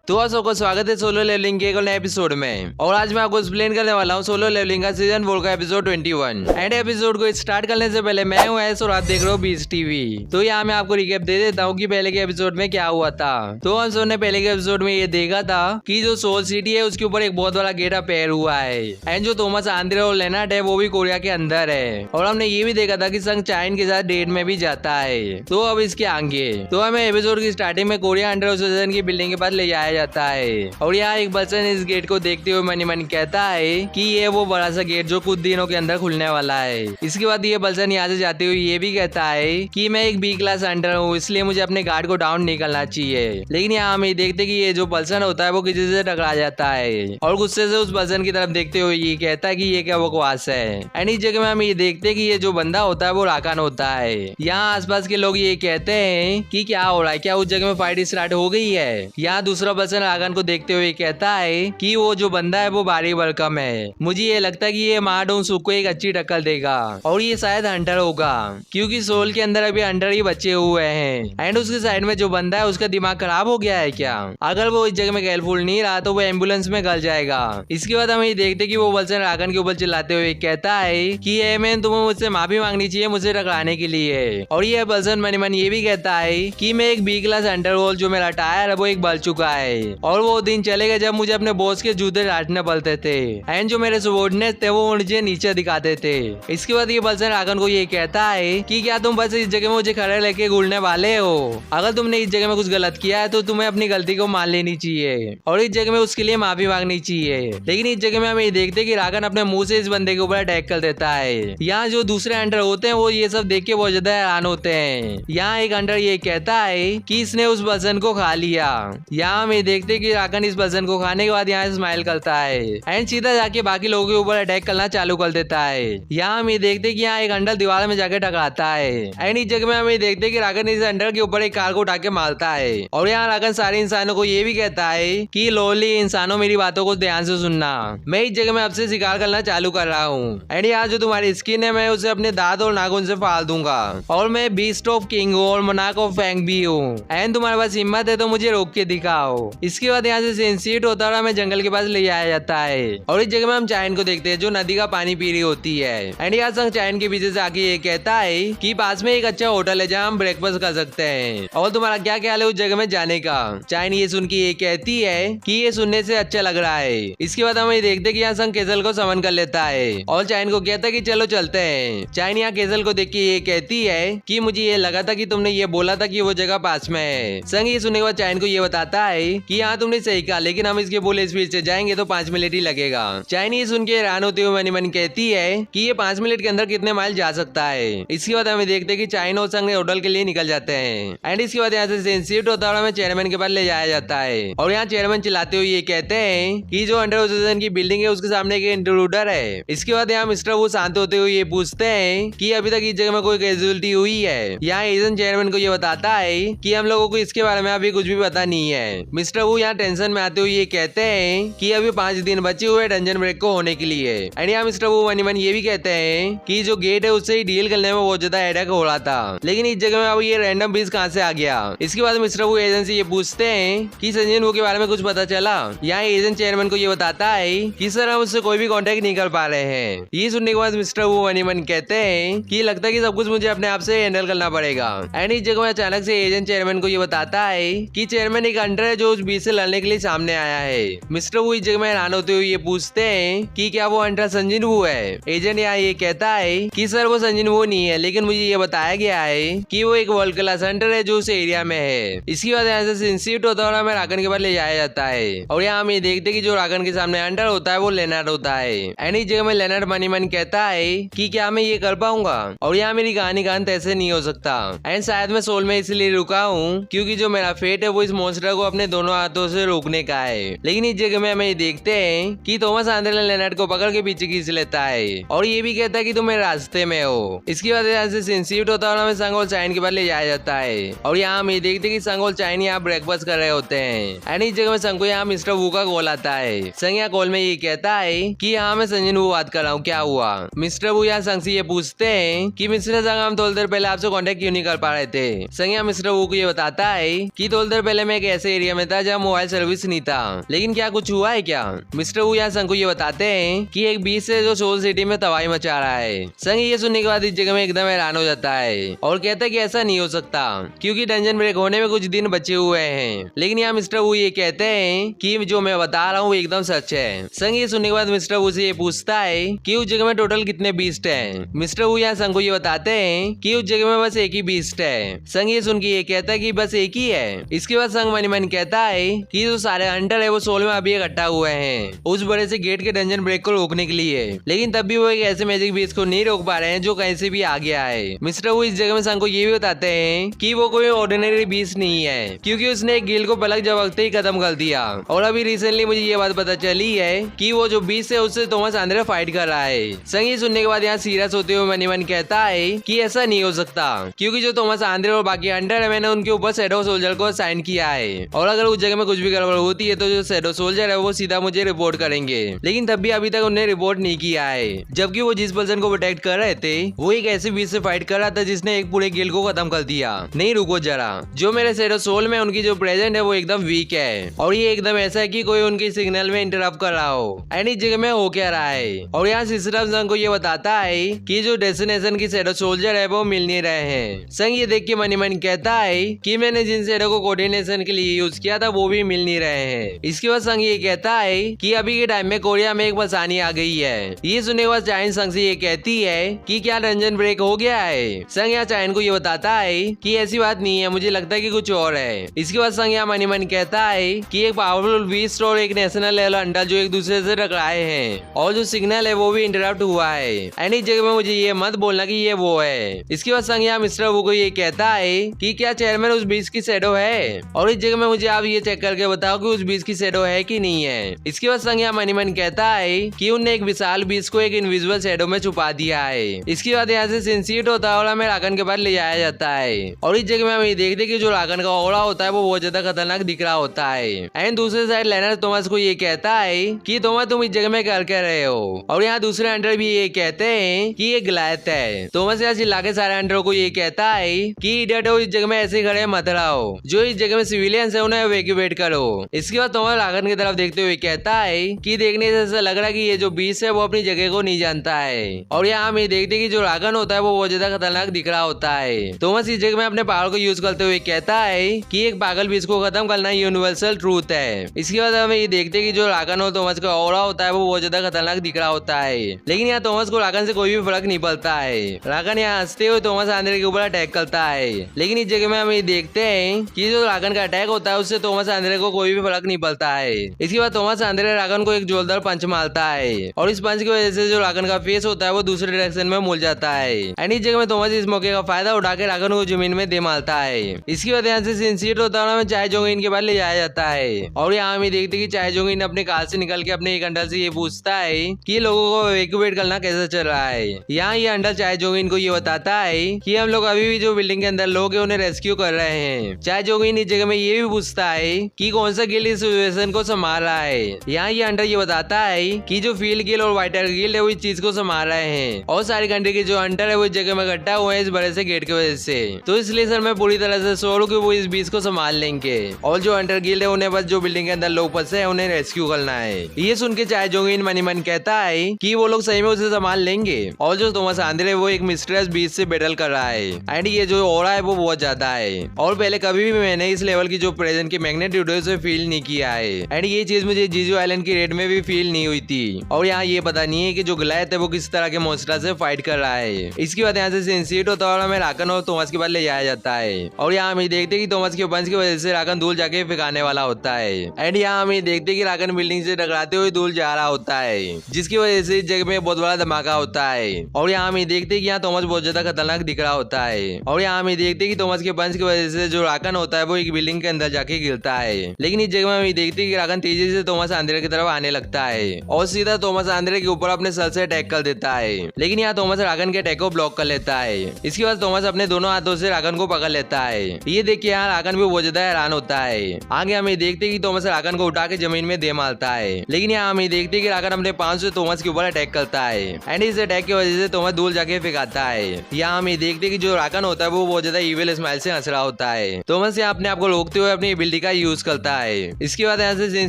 तो आप सबका स्वागत है सोलो लेवलिंग के एक नए एपिसोड में। और आज मैं आपको एक्सप्लेन करने वाला हूँ सोलो लेवलिंग का सीजन 4 का एपिसोड 21। एंड एपिसोड को स्टार्ट करने से पहले मैं हूँ ऐस और आप देख रहे हो बीस टीवी। तो यहाँ मैं आपको रिकैप दे देता हूँ कि पहले के एपिसोड में क्या हुआ था। तो हम सबने पहले के एपिसोड में ये देखा था कि जो सोल सिटी है उसके ऊपर एक बहुत बड़ा गेट अपेयर हुआ है। एंड जो थॉमस आंद्रे और लेनार्ड है वो भी कोरिया के अंदर है। और हमने ये भी देखा था कि संग चाइन के साथ डेट में भी जाता है। तो अब इसके आगे तो हमें एपिसोड की स्टार्टिंग में कोरिया अंडर एसोसिएशन की बिल्डिंग के पास ले जाया जाता है। और यहाँ एक पर्सन इस गेट को देखते हुए मनी मनी कहता है कि ये वो बड़ा सा गेट जो कुछ दिनों के अंदर खुलने वाला है। इसके बाद ये पर्सन यहाँ से जाते हुए ये भी कहता है कि मैं एक बी क्लास अंडर हूँ, इसलिए मुझे अपने गार्ड को डाउन नहीं करना चाहिए। लेकिन यहाँ हम ये देखते कि ये जो पर्सन होता है वो किसी से टकरा जाता है और गुस्से से उस पर्सन की तरफ देखते हुए ये कहता है कि ये क्या बकवास है। एंड इस जगह में हम ये देखते कि ये जो बंदा होता है वो राकान होता है। यहाँ आसपास के लोग ये कहते हैं कि क्या हो रहा है, क्या उस जगह में फाइट स्टार्ट हो गई है। यहाँ दूसरा पर्सन राकान को देखते हुए कहता है कि वो जो बंदा है वो भारी वेलकम है। मुझे ये लगता है कि ये माडोंग सुक को एक अच्छी टक्कर देगा और ये शायद हंटर होगा, क्योंकि सोल के अंदर अभी हंटर ही बचे हुए हैं। एंड उसके साइड में जो बंदा है उसका दिमाग खराब हो गया है क्या? अगर वो इस जगह में केयरफुल नहीं रहा तो वो एम्बुलेंस में गल जाएगा। इसके बाद हम ये देखते कि वो पर्सन राकान के ऊपर चिल्लाते हुए कहता है कि ये मैन तुम्हें मुझसे माफी मांगनी चाहिए मुझे टकराने के लिए। और ये पर्सन मनी मन ये भी कहता है कि मैं एक बी क्लास हंटर हूँ, जो मेरा टायर है वो एक बल चुका है और वो दिन चले गए जब मुझे अपने बॉस के जूते काटने पड़ते थे। एंड जो मेरे सबॉर्डिनेट थे वो मुझे नीचे दिखाते थे। इसके बाद ये पर्सन राकान को ये कहता है कि क्या तुम बस इस जगह में मुझे खड़े लेके घूरने वाले हो? अगर तुमने इस जगह में कुछ गलत किया है तो तुम्हें अपनी गलती को मान लेनी चाहिए और इस जगह में उसके लिए माफी मांगनी चाहिए। लेकिन इस जगह में हम ये देखते कि राकान अपने मुंह से इस बंदे के ऊपर अटैक कर देता है। यहाँ जो दूसरे हंटर होते हैं वो ये सब देख के बहुत ज्यादा हैरान होते हैं। यहाँ एक हंटर ये कहता है कि इसने उस पर्सन को खा लिया। यहाँ हम ये देखते कि राकान इस पर्सन को खाने के बाद यहाँ स्माइल करता है एंड सीधा जाके बाकी लोगों के ऊपर अटैक करना चालू कर देता है। यहाँ हम ये देखते कि यहाँ एक अंडर दीवार में जाके टकराता है। एंड इस जगह में हम ये देखते कि राकान इस अंडर के ऊपर एक कार को उठा के मारता है। और यहाँ राकान सारे इंसानों को ये भी कहता है कि लोली इंसानों मेरी बातों को ध्यान से सुनना, मैं इस जगह में अब से शिकार करना चालू कर रहा हूँ। एंड यहाँ जो तुम्हारी स्किन है मैं उसे अपने दांत और नाखून से फाड़ दूंगा और मैं बीस्ट ऑफ किंग हूँ और मोनार्क ऑफ फैंग भी हूँ। एंड तुम्हारे पास हिम्मत है तो मुझे रोक के दिखाओ। इसके बाद यहाँ से सेंसिट होता है और हमें जंगल के पास ले जाया जाता है। और इस जगह में हम चाइन को देखते हैं जो नदी का पानी पी रही होती है। एंड यहाँ संग चाइन के पीछे से आके ये कहता है कि पास में एक अच्छा होटल है जहाँ हम ब्रेकफास्ट कर सकते हैं और तुम्हारा क्या ख्याल है उस जगह में जाने का? चाइन ये सुन के ये कहती है कि ये सुनने से अच्छा लग रहा है। इसके बाद हम ये देखते कि यहाँ संग केसल को समन कर लेता है और चाइन को कहता है कि चलो चलते हैं। चाइन यहाँ केसल को देख के ये कहती है कि मुझे ये लगा था कि तुमने ये बोला था कि वो जगह पास में है। संग ये सुनने के बाद चाइन को ये बताता है कि यहाँ तुमने सही कहा, लेकिन हम इसके फुल स्पीड से जाएंगे तो 5 मिनट ही लगेगा। चाइन ये सुन के हैरान होते हुए मनी मनी कहती है कि ये 5 मिनट के अंदर कितने माइल जा सकता है। इसके बाद हमें देखते कि चाइन और संग होटल के लिए निकल जाते हैं। एंड इसके बाद यहाँ से सेंसिटिव होता है और हमें चेयरमैन के पास ले जाया जाता है। और यहाँ चेयरमैन चिल्लाते हुए ये कहते हैं कि जो अंडर एसोसिएशन की बिल्डिंग है उसके सामने एक इंट्रूडर है। इसके बाद यहाँ मिस्टर वो शांत होते हुए ये पूछते हैं कि अभी तक इस जगह में कोई कैजुअलिटी हुई है? यहाँ एजेंट चेयरमैन को ये बताता है कि हम लोगों को इसके बारे में अभी कुछ भी पता नहीं है। मिस्टर वो यहाँ टेंशन में आते हुए ये कहते हैं कि अभी 5 दिन बचे हुए डंजन ब्रेक को होने के लिए। एंड यहाँ मिस्टर वो मनी मनी ये भी कहते हैं कि जो गेट है उससे ही डील करने में बहुत ज्यादा हेडेक हो रहा था, लेकिन इस जगह में अब ये रैंडम बीस कहाँ से आ गया? इसके बाद मिस्टर वो एजेंट से ये पूछते हैं कि संजन वो के बारे में कुछ पता चला? यहाँ एजेंट चेयरमैन को ये बताता है कि सर हम उससे कोई भी कांटेक्ट नहीं कर पा रहे हैं। ये सुनने के बाद मिस्टर वो मनी मन कहते हैं कि लगता है कि सब कुछ मुझे अपने आप से हैंडल करना पड़ेगा। एंड इस जगह में अचानक से एजेंट चेयरमैन को ये बताता है कि चेयरमैन एक अंडर है जो उस बीच से लड़ने के लिए सामने आया है। मिस्टर वो इस जगह में हैरान होते हुए ये पूछते हैं कि क्या वो अंडर संजन वो है? एजेंट यहाँ ये कहता है कि सर वो संजन वो नहीं है, लेकिन मुझे ये बताया गया है कि वो एक वर्ल्ड क्लास हंटर है जो उस एरिया में है। इसके बाद यहाँ से सेंसिटिव होता है और हमें राकान के पास ले जाया जाता है। और यहाँ हम ये देखते कि जो राकान के सामने हंटर होता है वो लेनार्ड होता है। एंड इस जगह में लेनार्ड मनी मन कहता है कि क्या मैं ये कर पाऊंगा? और यहाँ मेरी कहानी का अंत ऐसे नहीं हो सकता। एंड शायद मैं सोल में इसलिए रुका हूँ क्योंकि जो मेरा फेट है वो इस मॉन्स्टर को अपने दोनों हाथों से रोकने का है। लेकिन इस जगह में हमें ये देखते हैं कि थॉमस आंद्रे लेनार्ड को पकड़ के पीछे खींच लेता है और ये भी कहता है कि तुम मेरे रास्ते में हो। इसके बाद यहाँ से सेंसिटिव होता है और हमें संग और चाइन के पास ले जाया जाता है। और यहाँ हम ये देखते हैं कि संग और चाइन यहाँ ब्रेकफास्ट कर रहे होते हैं। एंड इस जगह में संग को यहाँ मिस्टर वू का कॉल आता है। संग यहाँ कॉल में ये कहता है कि यहाँ मैं संजन वू बात कर रहा हूँ, क्या हुआ? मिस्टर वू यहाँ संग से ये पूछते हैं कि मिस्टर संग हम थोड़ी देर पहले आपसे कांटेक्ट क्यों नहीं कर पा रहे थे? संग यहाँ मिस्टर वू को ये बताता है कि थोड़ी देर पहले मैं एक ऐसे एरिया में था था जहाँ मोबाइल सर्विस नहीं था। लेकिन क्या कुछ हुआ है क्या? मिस्टर वू यहाँ संग को ये बताते हैं कि एक बीच है जो सोल सिटी में तबाही मचा रहा है। संग ये सुनने के बाद इस जगह में एकदम हैरान हो जाता है और कहता है कि ऐसा नहीं हो सकता क्योंकि डंजन ब्रेक होने में कुछ दिन बचे हुए हैं। लेकिन यहाँ मिस्टर वू ये कहते हैं कि जो मैं बता रहा हूँ वो एकदम सच है। संग ये सुनने के बाद मिस्टर वू से ये पूछता है कि उस जगह में टोटल कितने बीस्ट हैं। मिस्टर वू यहाँ संग को ये बताते हैं कि उस जगह में बस एक ही बीस्ट है। संग ये सुन के ये कहता है कि बस एक ही है। इसके बाद संग मन मन कहता है कि जो सारे हंटर है वो सोल में अभी इकट्ठा हुए हैं उस बड़े से गेट के डंजन ब्रेक को रोकने के लिए। लेकिन तब भी वो एक ऐसे मैजिक बीस्ट को नहीं रोक पा रहे हैं जो कहीं से भी आ गया है। मिस्टर वू इस जगह में संग को ये भी बताते हैं कि वो कोई ऑर्डिनरी बीस्ट नहीं है क्योंकि उसने एक गिल को पलक झपकते ही खत्म कर दिया। और अभी रिसेंटली मुझे ये बात पता चली है कि वो जो बीस्ट है उससे थॉमस आंद्रे फाइट कर रहा है। संग ये सुनने के बाद यहाँ सीरियस होते हुए मनी मन कहता है कि ऐसा नहीं हो सकता क्योंकि जो थॉमस आंद्रे और बाकी हंटर है मैंने उनके ऊपर शैडो सोल्जर को साइन किया है और अगर उस जगह में कुछ भी गड़बड़ होती है तो जो शैडो सोल्जर है वो सीधा मुझे रिपोर्ट करेंगे। लेकिन तब भी अभी तक उन्हें रिपोर्ट नहीं किया है जबकि वो जिस पर्सन को प्रोटेक्ट कर रहे थे वो एक ऐसे बीच से फाइट कर रहा था जिसने एक पूरे गिल्ड को खत्म कर दिया। नहीं रुको जरा, जो मेरे शैडो सोल में उनकी जो प्रेजेंट है वो एकदम वीक है और ये एकदम ऐसा है कि कोई उनकी सिग्नल में इंटरप्ट कर रहा हो। एंड इस जगह में हो क्या रहा है और यहाँ सिस्टम संग को ये बताता है कि जो डेस्टिनेशन की शैडो सोल्जर है वो मिल नहीं रहे हैं। संग ये देख के मनी मन कहता है कि मैंने जिन शैडो को कोऑर्डिनेशन के लिए यूज किया था वो भी मिल नहीं रहे हैं। इसके बाद संग ये कहता है कि अभी के टाइम में कोरिया में एक परेशानी आ गई है। ये सुनने के बाद चाइन संग से ये कहती है कि क्या डंजन ब्रेक हो गया है। संग यहाँ चाइन को ये बताता है कि ऐसी बात नहीं है, मुझे लगता है कि कुछ और है। इसके बाद संग यहाँ मनी मन कहता है कि एक पावरफुल बीस्ट और एक नेशनल लेवल अंडर जो एक दूसरे से टकराए हैं और जो सिग्नल है वो भी इंटरप्ट हुआ है। एंड इस जगह में मुझे ये मत बोलना कि ये वो है। इसके बाद संग यहाँ मिस्टर वू को ये कहता है कि क्या चेयरमैन उस बीच की शैडो है और इस जगह में मुझे आप ये चेक करके बताओ कि उस बीच की शैडो है कि नहीं है। इसके बाद संग यहाँ मनी मन कहता है कि उनने एक विशाल बीच को एक इनविजिबल शैडो में छुपा दिया है। इसके बाद यहाँ से सिंसियट होता है और हमें रागन के पास ले जाया जाता है और इस जगह में हम ये देखते कि जो रागन का ओड़ा होता है वो बहुत ज्यादा खतरनाक दिख रहा होता है। एंड दूसरे साइड लेनर्ड थॉमस को ये कहता है कि थॉमस तुम इस जगह में कर क्या रहे हो और यहाँ दूसरे हंटर भी ये कहते हैं कि ये गलत है। थॉमस यहाँ चिल्ला के सारे हंटरों को ये कहता है कि इडियट हो, इस जगह में ऐसे खड़े मत रहो, जो इस जगह में सिविलियंस है उन्हें इवैक्यूएट करो। इसके बाद थॉमस रागन की तरफ देखते हुए कहता है कि देखने से ऐसा लग रहा है कि ये जो बीस्ट है वो अपनी जगह को नहीं जानता है और यहाँ हम ये देखते हैं कि जो रागन होता है वो बहुत ज्यादा खतरनाक दिख रहा होता है। थॉमस इस जगह में अपने पावर को यूज करते हुए कहता है कि एक पागल बीस्ट को खत्म करना यूनिवर्सल ट्रूथ है। इसके बाद हमें ये देखते हैं कि जो रागन और थॉमस का ऑरा होता है वो बहुत ज्यादा खतरनाक दिख रहा होता है। लेकिन यहाँ थॉमस को रागन से कोई भी फर्क नहीं पड़ता है। रागन यहाँ हंसते हुए थॉमस आंद्रे के ऊपर अटैक करता है। लेकिन इस जगह में हम ये देखते हैं कि जो रागन का अटैक होता है उससे थॉमस आंद्रे को कोई भी फर्क नहीं पड़ता है। इसके बाद थॉमस आंद्रे रागन को एक जोरदार पंच मारता है और इस पंच की वजह से जो रागन का फेस होता है वो दूसरे डायरेक्शन में मुड़ जाता है। एंड इस जगह में थॉमस इस मौके का फायदा उठा के रागन को जमीन में दे मारता है। इसके बाद यहाँ से सिंसियट होता है, हमें चाय जोंगिन के बाद ले जाया जाता है और यहाँ हम देखते हैं कि चाय जोंगिन अपने कार से निकल के अपने एक अंडर से ये पूछता है कि लोगों को इवैक्यूएट करना कैसे चल रहा है। यहाँ ये अंडर चाय जोंगिन को ये बताता है कि हम लोग अभी भी जो बिल्डिंग के अंदर लोग हैं उन्हें रेस्क्यू कर रहे हैं। चाय जोंगिन इस जगह में ये भी पूछता है कि कौन सा गिल्ड इस सिचुएशन को संभाल रहा है। यहाँ ये अंडर ये बताता है कि जो फील्ड गिल्ड और वाइटर गिल्ड है वो इस चीज को संभाल रहे हैं और सारी कंट्री के जो अंडर है वो इस जगह में इकट्ठा हुए हैं इस बड़े से गेट की वजह से। तो इसलिए सर मैं पूरी तरह से श्योर हूँ कि वो इस बीच को संभाल लेंगे और जो अंडर गिल्ड है उन्हें बस जो बिल्डिंग के अंदर लोग फंसे हैं उन्हें रेस्क्यू करना है। ये सुन के चाय जोंगिन मनी मन कहता है कि वो लोग सही में उसे संभाल लेंगे और जो थॉमस आंद्रे वो एक मिस्ट्रेस बीच से बैटल कर रहा है। एंड ये जो ऑरा है वो बहुत ज्यादा है और पहले कभी भी मैंने इस लेवल की जो प्रेजेंट की मैग्नेट्यूड है उसे फील नहीं किया है। एंड ये चीज मुझे जीजू आइलैंड की रेड में भी फील नहीं हुई थी और यहाँ ये पता नहीं है कि जो गलायत है वो किस तरह के मॉन्स्टर से फाइट कर रहा है। इसके बाद यहाँ से सिंसियट होता है और हमें राकन और थॉमस के पास ले जाया जाता है और यहाँ हम देखते हैं कि थॉमस के पंच की वजह से राकन धूल जाके फेंकाने वाला होता है। एंड यहाँ हम देखते हैं कि राकन बिल्डिंग से टकराते हुए धूल जा रहा होता है जिसकी वजह से इस जगह में बहुत बड़ा धमाका होता है और यहाँ हम देखते हैं कि यहाँ थॉमस बहुत ज्यादा खतरनाक दिख रहा होता है और यहाँ हम देखते हैं कि थॉमस के पंच की वजह से जो राकन होता है वो एक बिल्डिंग के अंदर जाके गिरता है। लेकिन इस जगह में हम देखते हैं कि राकन तेजी से थॉमस आंद्रे की तरफ आने लगता है और सीधा थॉमस आंद्रे के ऊपर अपने सर से अटैक कर देता है। लेकिन यहाँ थॉमस राकन के अटैक को ब्लॉक कर लेता है। इसके बाद थॉमस अपने दोनों हाथों से राकन को पकड़ लेता है। ये देख के यहाँ राकन भी बहुत ज्यादा हैरान होता है। आगे हम देखते हैं कि थॉमस राकन को उठा के जमीन में दे मारता है। लेकिन यहाँ हम देखते हैं कि राकन अपने पांव से थॉमस के ऊपर अटैक करता है एंड इस अटैक की वजह से थॉमस धूल जाके फेंकाता है। यहाँ हम देखते हैं कि जो राकन होता है वो बहुत ज्यादा इविल स्माइल से हंस रहा होता है। थॉमस यहाँ अपने आप को रोकते हुए अपनी एबिलिटी का का यूज करता है। इसके बाद यहाँ से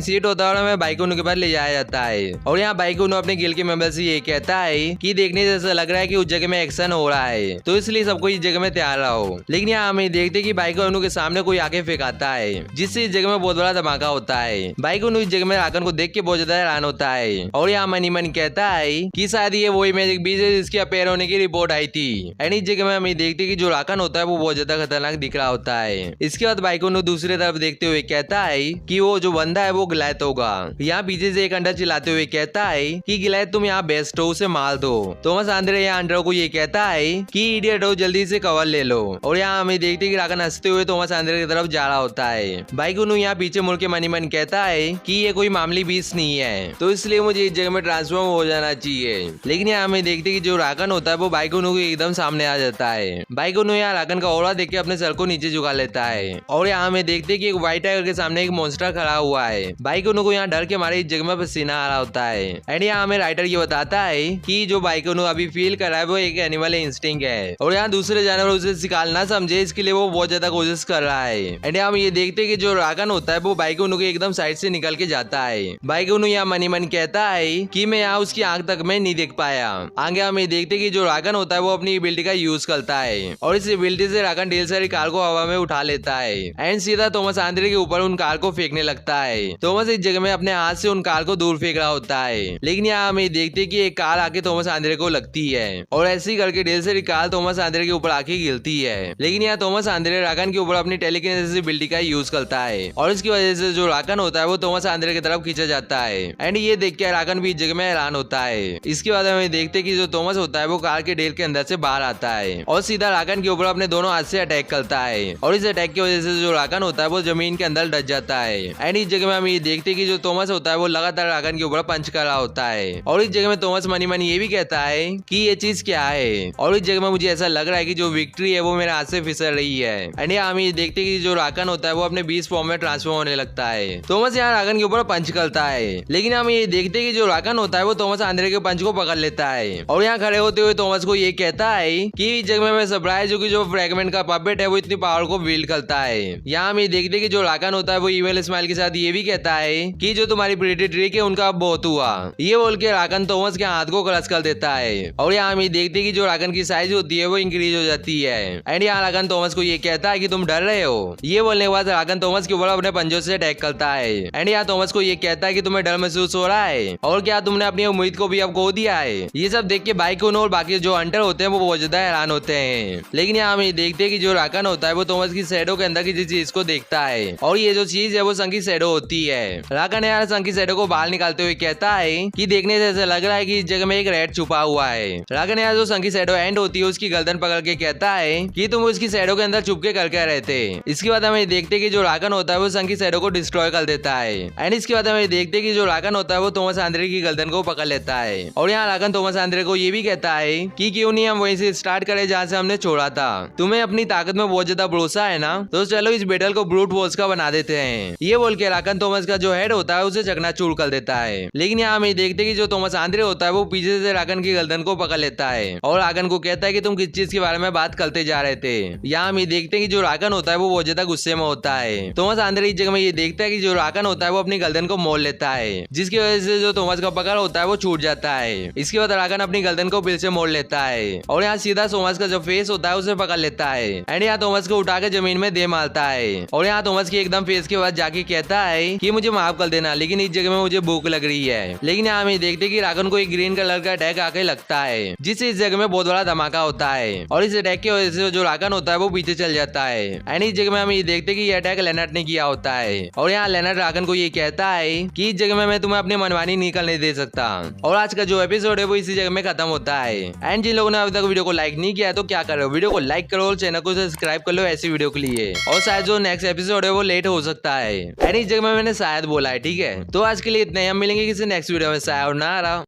सीट होता है और हमें बाइकोनो के पास ले जाया जाता है और यहाँ बाइकोनो अपने गिल के मेंबर से ये कहता है कि देखने से ऐसा लग रहा है कि उस जगह में एक्शन हो रहा है, तो इसलिए सबको इस जगह में तैयार रहो। लेकिन यहाँ हमें देखते कि बाइकोनो के सामने कोई आके फेंकाता है, जिससे इस जगह में बहुत बड़ा धमाका होता है। बाइकोनो इस जगह में राकन को देख के बहुत ज्यादा हैरान होता है और यहाँ मनी मन कहता है कि शायद ये वही मैजिक बीज है जिसके अपीयर होने की रिपोर्ट आई थी। एंड इस जगह में हमें देखते कि जो राकन होता है वो बहुत ज्यादा खतरनाक दिख रहा होता है। इसके बाद बाइकोनो दूसरी तरफ देखते हुए कहता है कि वो जो बंदा है वो गिलैत होगा। यहाँ पीछे से एक अंडर चिल्लाते हुए कहता है कि गिलैत तुम यहाँ बेस्ट हो, उसे मार दो। थॉमस आंद्रे यहाँ अंडर को ये कहता है कि इडियट हो, जल्दी से कवर ले लो। और यहाँ हमें देखते कि राकन हंसते हुए थॉमस आंद्रे की तरफ जा रहा होता है। बाइकोनो यहाँ पीछे मुड़ के मनी मन कहता है कि ये कोई मामूली बीस नहीं है, तो इसलिए मुझे इस जगह में ट्रांसफॉर्म हो जाना चाहिए। लेकिन यहाँ हमें देखते कि जो राकन होता है वो बाइकोनो के एकदम सामने आ जाता है। बाइकोनो यहाँ राकन का ऑरा देख के अपने सर को नीचे झुका लेता है और यहाँ हमें देखते कि एक व्हाइट टाइगर के सामने एक मॉन्स्टर खड़ा हुआ है। बाइकोनो को यहाँ डर के मारे इस जगह में पसीना आ रहा होता है। एंड यहाँ हमें राइटर ये बताता है कि जो बाइकोनो अभी फील कर रहा है वो एक एनिमल इंस्टिंक्ट है और यहाँ दूसरे जानवर उसे शिकार ना समझे, इसके लिए वो बहुत ज्यादा कोशिश कर रहा है। एंड हम ये देखते कि जो राकन होता है वो बाइकोनो के एकदम साइड से निकल के जाता है। बाइकोनो यहाँ मनी मन कहता है कि मैं यहाँ उसकी आंख तक में नहीं देख पाया। आगे हम ये देखते कि जो राकन होता है वो अपनी एबिलिटी का यूज करता है और इस एबिलिटी से राकन ढेर सारी कार को हवा में उठा लेता है एंड सीधा थॉमस आंद्रे के ऊपर उन कार को फेंकने लगता है। थॉमस इस जगह में अपने हाथ से उन कार को दूर फेंक रहा होता है, लेकिन यहाँ हम ये देखते कि एक कार आके थॉमस आंद्रे को लगती है और ऐसे ही करके ढेर सारी कार थॉमस आंद्रे के ऊपर आके गिरती है। लेकिन यहाँ थॉमस आंद्रे राकन के ऊपर अपनी टेलीकिनेसिस एबिलिटी का यूज करता है और इसकी वजह से जो राकन होता है वो थॉमस आंद्रे की तरफ खींचा जाता है। एंड ये देख के राकन भी इस जगह में हैरान होता है। इसके बाद हमें देखते कि जो थॉमस होता है वो कार के ढेर के अंदर से बाहर आता है और सीधा राकन के ऊपर अपने दोनों हाथ से अटैक करता है और इस अटैक की वजह से जो राकन होता है वो जमीन के अंदर डच जाता है। एंड इस जगह में हम ये देखते कि जो थॉमस होता है वो लगातार राकन के ऊपर पंच कर रहा होता है और इस जगह में थॉमस मनी मन ये भी कहता है कि ये चीज क्या है और इस जगह में मुझे ऐसा लग रहा है कि जो विक्ट्री है वो मेरे हाथ से फिसल रही है। एंड हम ये देखते कि जो राकन होता है वो अपने बीस फॉर्म में ट्रांसफॉर्म होने लगता है। थॉमस यहाँ राकन के ऊपर पंच करता है, लेकिन हम ये देखते कि जो राकन होता है वो थॉमस आंद्रे के पंच को पकड़ लेता है और यहाँ खड़े होते हुए थॉमस को ये कहता है कि इस जगह में मैं सरप्राइज हूँ कि जो फ्रैगमेंट का पपेट है वो इतनी पावर को बिल्ड करता है। यहाँ हम ये देखते कि जो राकन होता है वो ईमेल स्माइल के साथ ये भी कहता है कि जो तुम्हारी प्रीटी ट्रिक है उनका अब बहुत हुआ। ये बोल के राकन थॉमस के हाथ को क्रश कर देता है और यहाँ हम ये देखते कि जो राकन की साइज होती है वो इंक्रीज हो जाती है। एंड यहाँ राकन थॉमस को ये कहता है कि तुम डर रहे हो। ये बोलने के बाद राकन थॉमस के ऊपर अपने पंजों से अटैक करता है। एंड यहाँ थॉमस को ये कहता है कि तुम्हें डर महसूस हो रहा है और क्या तुमने अपनी उम्मीद को भी अब खो दिया है। ये सब देख के बाइकोनो और बाकी जो हंटर होते हैं वो बहुत ज्यादा हैरान होते हैं। लेकिन यहाँ हम ये देखते हैं कि जो राकन होता है वो थॉमस की शैडो के अंदर किसी चीज को देखता है और ये जो चीज है वो संकी शैडो होती है। राकन यार संकी शैडो को बाहर निकालते हुए कहता है कि देखने से ऐसा लग रहा है कि इस जगह में एक रेड छुपा हुआ है। राकन यार जो संकी शैडो एंड होती है उसकी गर्दन पकड़ के कहता है कि तुम उसकी शैडो के अंदर छुप के करके रहते। इसके बाद हमें देखते कि जो राकन होता है वो संकी शैडो को डिस्ट्रॉय कर देता है। एंड इसके बाद हमें देखते कि जो राकन होता है वो थॉमस आंद्रे की गर्दन को पकड़ लेता है और यहाँ राकन थॉमस आंद्रे को ये भी कहता है कि क्यों नहीं हम वहीं से स्टार्ट करें जहाँ से हमने छोड़ा था। तुम्हें अपनी ताकत में बहुत ज्यादा भरोसा है ना, तो चलो इस बैटल को ब्रूट फोर्स का बना देते हैं। ये बोल के राकन थॉमस का जो हेड होता है उसे चकनाचूर कर देता है। लेकिन यहाँ हमें देखते कि जो थॉमस आंद्रे होता है वो पीछे से राकन की गर्दन को पकड़ लेता है और राकन को कहता है कि तुम किस चीज के बारे में बात करते जा रहे थे। यहाँ हम ये देखते हैं कि जो राकन होता है वो बहुत ज्यादा गुस्से में होता है। थॉमस आंद्रे इस जगह में ये देखता है कि जो राकन होता है वो अपनी गर्दन को मोड़ लेता है, जिसकी वजह से जो थॉमस का पकड़ होता है वो छूट जाता है। इसके बाद राकन अपनी गर्दन को फिर से मोड़ लेता है और यहाँ सीधा थॉमस का जो फेस होता है उसे पकड़ लेता है। एंड यहाँ थॉमस को उठा के जमीन में दे मारता है और यहाँ थॉमस की एकदम फेस के बाद जाके कहता है कि मुझे माफ कर देना, लेकिन इस जगह में मुझे भूख लग रही है। लेकिन यहाँ हम देखते कि राकन को एक ग्रीन कलर का अटैक आके लगता है, जिससे इस जगह में बहुत बड़ा धमाका होता है और इस अटैक की वजह से जो राकन होता है वो पीछे चल जाता है। एंड इस जगह में हम ये देखते कि ये अटैक लेनर्ड ने किया होता है और यहाँ लेनर्ड राकन को ये कहता है कि इस जगह में मैं तुम्हें अपनी मनमानी निकलने दे सकता। और आज का जो एपिसोड है वो इसी जगह में खत्म होता है। एंड जिन लोगों ने अभी तक वीडियो को लाइक नहीं किया है तो क्या कर रहे हो, वीडियो को लाइक करो और चैनल को सब्सक्राइब कर लो ऐसी वीडियो के लिए। और शायद जो नेक्स्ट एपिसोड है वो लेट हो सकता है। एंड इस जगह में मैंने शायद बोला है, ठीक है। तो आज के लिए इतना ही, हम मिलेंगे किसी नेक्स्ट वीडियो में। सायोनारा।